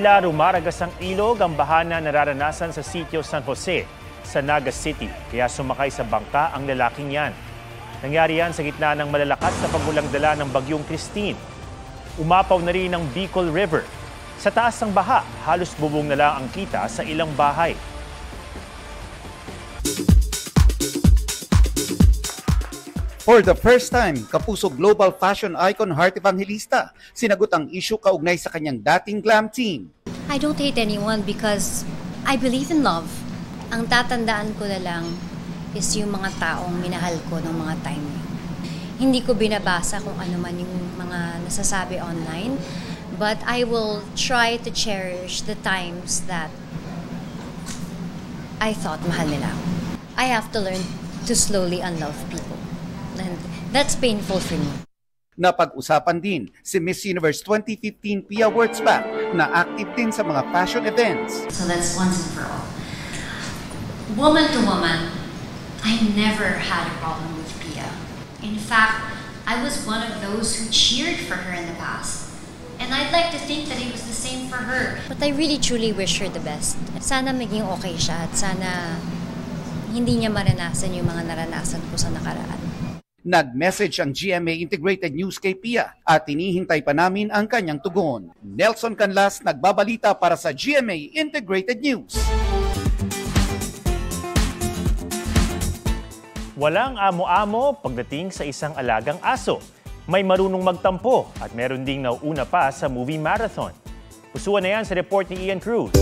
Tila rumaragas ang ilog ang baha na nararanasan sa sitio San Jose sa Naga City. Kaya sumakay sa bangka ang lalaking yan. Nangyari yan sa gitna ng malalakas na pagulang dala ng bagyong Christine. Umapaw na rin ang Bicol River. Sa taas ng baha, halos bubong na lang ang kita sa ilang bahay. For the first time, kapuso global fashion icon Heart Evangelista sinagot ang issue kaugnay sa kanyang dating glam team. I don't hate anyone because I believe in love. Ang tatandaan ko na lang is yung mga taong minahal ko ng mga time. Hindi ko binabasa kung ano man yung mga nasasabi online, but I will try to cherish the times that I thought mahal nila ako. I have to learn to slowly unlove people. And that's painful for me. Napag-usapan din si Miss Universe 2015 Pia Wurtzbach na active din sa mga fashion events. So that's once and for all. Woman to woman, I never had a problem with Pia. In fact, I was one of those who cheered for her in the past. And I'd like to think that it was the same for her. But I really truly wish her the best. Sana maging okay siya at sana hindi niya maranasan yung mga naranasan ko sa nakaraan. Nag-message ang GMA Integrated News kay Pia at hinihintay pa namin ang kanyang tugon. Nelson Canlas nagbabalita para sa GMA Integrated News. Walang amo-amo pagdating sa isang alagang aso. May marunong magtampo at meron ding nauuna pa sa movie marathon. Pusuan na yan sa report ni Ian Cruz.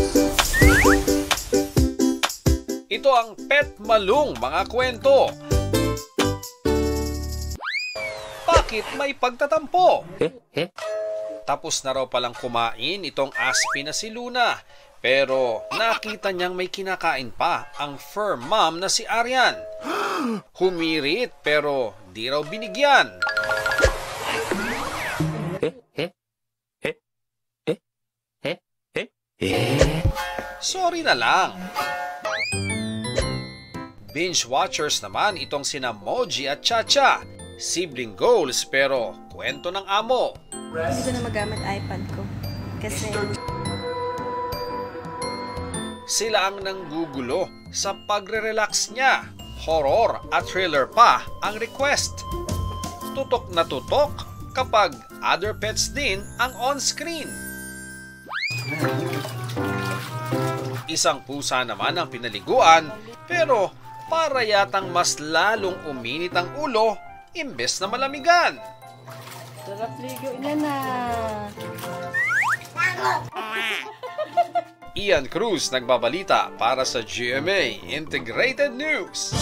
Ito ang Pet Malung mga kwento. Bakit may pagtatampo? Tapos na raw palang kumain itong aspi na si Luna. Pero nakita niyang may kinakain pa ang fur mom na si Arian. Humirit pero di raw binigyan. Sorry na lang. Binge watchers naman itong sina Moji at Chacha. Sibling goals pero kwento ng amo. Hindi ko na magamit iPad ko kasi Sila ang nanggugulo sa pagre-relax niya. Horror at thriller pa ang request. Tutok na tutok kapag other pets din ang on-screen. Isang pusa naman ang pinaliguan pero para yatang mas lalong uminit ang ulo imbes na malamigan. sarap ligo niya na. Ian Cruz nagbabalita para sa GMA Integrated News.